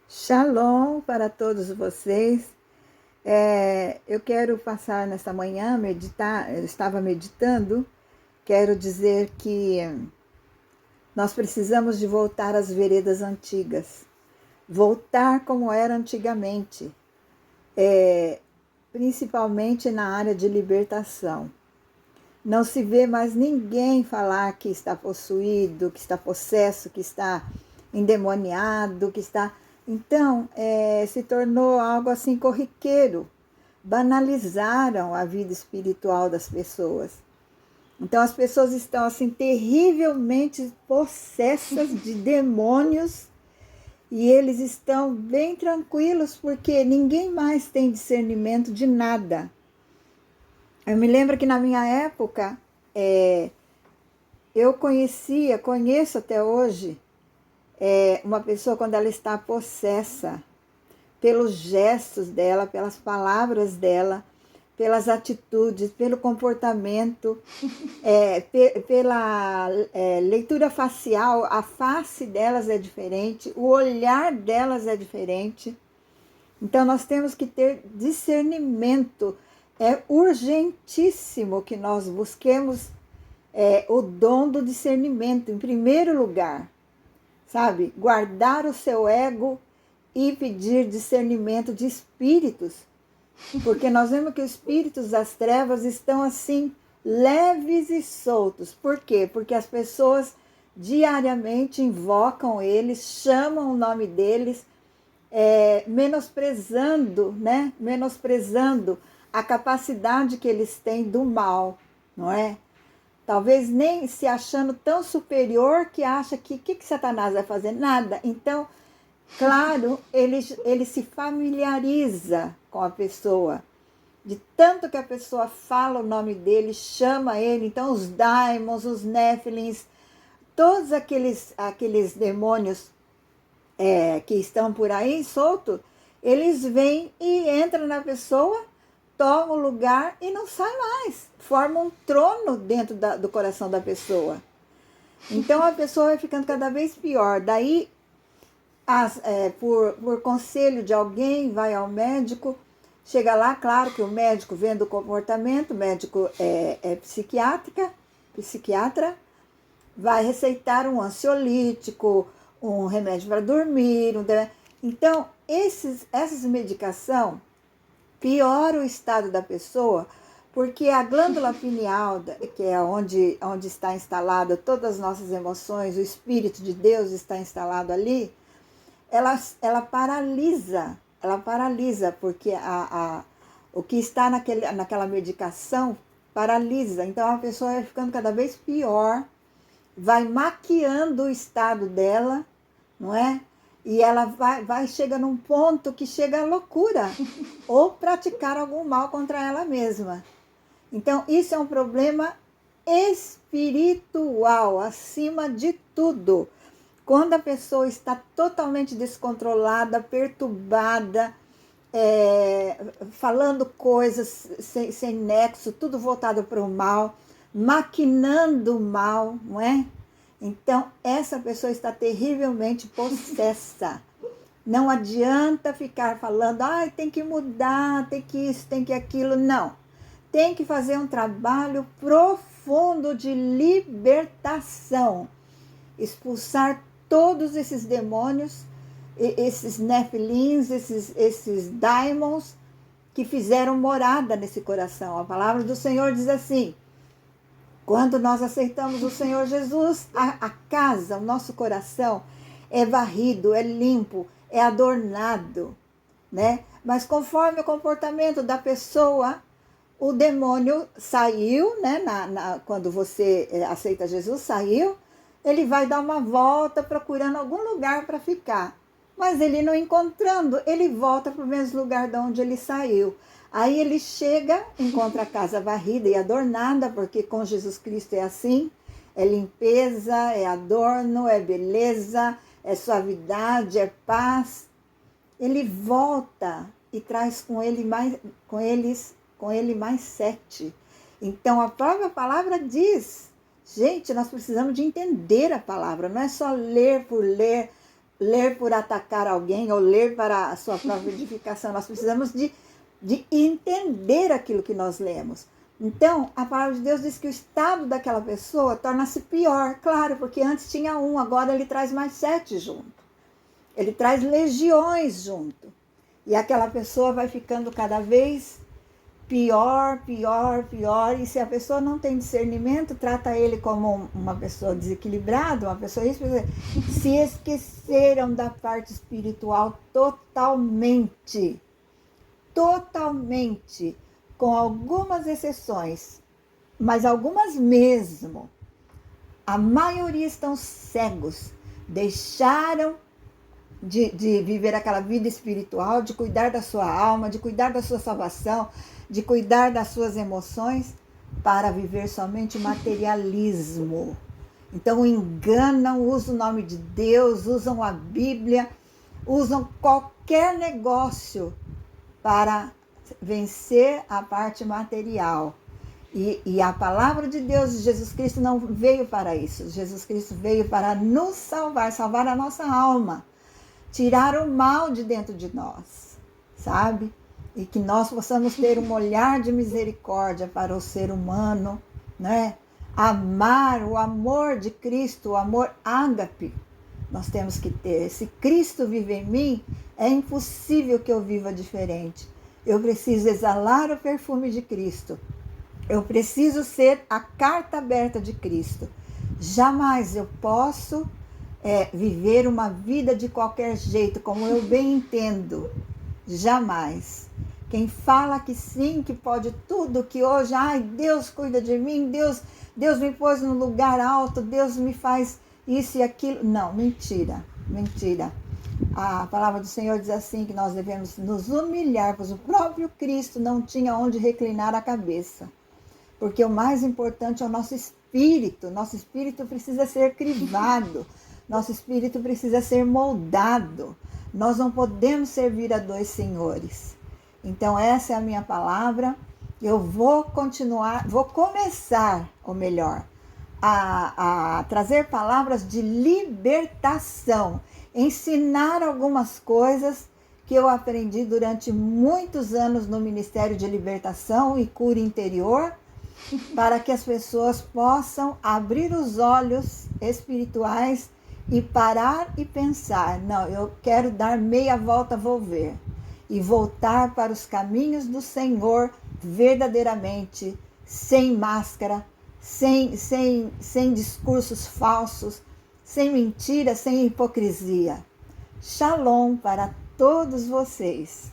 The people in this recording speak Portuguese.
Shalom para todos vocês. Eu quero passar nesta manhã, meditar, eu estava meditando, quero dizer que nós precisamos de voltar às veredas antigas, voltar como era antigamente, principalmente na área de libertação. Não se vê mais ninguém falar que está possuído, que está possesso, que está endemoniado, que está... Então, se tornou algo assim corriqueiro. Banalizaram a vida espiritual das pessoas. Então, as pessoas estão assim terrivelmente possessas de demônios e eles estão bem tranquilos porque ninguém mais tem discernimento de nada. Eu me lembro que na minha época, eu conheço até hoje, uma pessoa quando ela está possessa, pelos gestos dela, pelas palavras dela, pelas atitudes, pelo comportamento, pela leitura facial, a face delas é diferente, o olhar delas é diferente. Então nós temos que ter discernimento. É urgentíssimo que nós busquemos o dom do discernimento, em primeiro lugar, sabe? Guardar o seu ego e pedir discernimento de espíritos, porque nós vemos que os espíritos das trevas estão assim, leves e soltos. Por quê? Porque as pessoas diariamente invocam eles, chamam o nome deles, menosprezando, né? Menosprezando a capacidade que eles têm do mal, não é? Talvez nem se achando tão superior que acha que Satanás vai fazer? Nada. Então, claro, ele se familiariza com a pessoa. De tanto que a pessoa fala o nome dele, chama ele. Então, os daimons, os néfilins, todos aqueles demônios que estão por aí soltos, eles vêm e entram na pessoa, tomam o lugar e não saem mais. Formam um trono dentro do coração da pessoa. Então, a pessoa vai ficando cada vez pior. Daí, por conselho de alguém, vai ao médico, chega lá, claro que o médico vendo o comportamento, o médico é psiquiatra, vai receitar um ansiolítico, um remédio para dormir. Então, essas medicações pioram o estado da pessoa, porque a glândula pineal, que é onde está instalada todas as nossas emoções, o Espírito de Deus está instalado ali, ela paralisa, porque o que está naquela medicação paralisa. Então a pessoa vai ficando cada vez pior, vai maquiando o estado dela, não é? E ela vai chega num ponto que chega à loucura, ou praticar algum mal contra ela mesma. Então isso é um problema espiritual, acima de tudo. Quando a pessoa está totalmente descontrolada, perturbada, falando coisas sem nexo, tudo voltado para o mal, maquinando o mal, não é? Então, essa pessoa está terrivelmente possessa. Não adianta ficar falando, tem que mudar, tem que isso, tem que aquilo. Não. Tem que fazer um trabalho profundo de libertação. Expulsar todos esses demônios, esses nefilins, esses daimons que fizeram morada nesse coração. A palavra do Senhor diz assim: quando nós aceitamos o Senhor Jesus, a casa, o nosso coração é varrido, é limpo, é adornado, né? Mas conforme o comportamento da pessoa, o demônio saiu, né? Quando você aceita Jesus, saiu, ele vai dar uma volta procurando algum lugar para ficar. Mas ele não encontrando, ele volta para o mesmo lugar de onde ele saiu. Aí ele chega, encontra a casa varrida e adornada, porque com Jesus Cristo é assim, é limpeza, é adorno, é beleza, é suavidade, é paz. Ele volta e traz com ele mais 7. Então a própria palavra diz, gente, nós precisamos de entender a palavra, não é só ler por ler, ler por atacar alguém ou ler para a sua própria edificação. Nós precisamos de entender aquilo que nós lemos. Então, a palavra de Deus diz que o estado daquela pessoa torna-se pior. Claro, porque antes tinha um, agora ele traz mais 7 junto. Ele traz legiões junto. E aquela pessoa vai ficando cada vez pior, pior, pior. E se a pessoa não tem discernimento, trata ele como uma pessoa desequilibrada, uma pessoa isso, se esqueceram da parte espiritual totalmente. Totalmente. Com algumas exceções, mas algumas mesmo. A maioria estão cegos. Deixaram de viver aquela vida espiritual, de cuidar da sua alma, de cuidar da sua salvação, de cuidar das suas emoções, para viver somente materialismo. Então enganam, usam o nome de Deus, usam a Bíblia, usam qualquer negócio para vencer a parte material. E a palavra de Deus, Jesus Cristo, não veio para isso. Jesus Cristo veio para nos salvar, salvar a nossa alma, tirar o mal de dentro de nós, sabe? E que nós possamos ter um olhar de misericórdia para o ser humano, né? Amar o amor de Cristo, o amor ágape, nós temos que ter. Se Cristo vive em mim, é impossível que eu viva diferente. Eu preciso exalar o perfume de Cristo. Eu preciso ser a carta aberta de Cristo. Jamais eu posso viver uma vida de qualquer jeito, como eu bem entendo. Jamais. Quem fala que sim, que pode tudo, que hoje, ai, Deus cuida de mim, Deus me pôs num lugar alto, Deus me faz isso e aquilo. Não, mentira, mentira. A palavra do Senhor diz assim, que nós devemos nos humilhar, pois o próprio Cristo não tinha onde reclinar a cabeça. Porque o mais importante é o nosso espírito. Nosso espírito precisa ser crivado. Nosso espírito precisa ser moldado. Nós não podemos servir a 2 senhores. Então essa é a minha palavra. Eu vou começar, ou melhor, a trazer palavras de libertação. Ensinar algumas coisas que eu aprendi durante muitos anos no Ministério de Libertação e Cura Interior, para que as pessoas possam abrir os olhos espirituais e parar e pensar, não, eu quero dar meia volta, vou ver, e voltar para os caminhos do Senhor verdadeiramente, sem máscara, sem discursos falsos, sem mentira, sem hipocrisia. Shalom para todos vocês.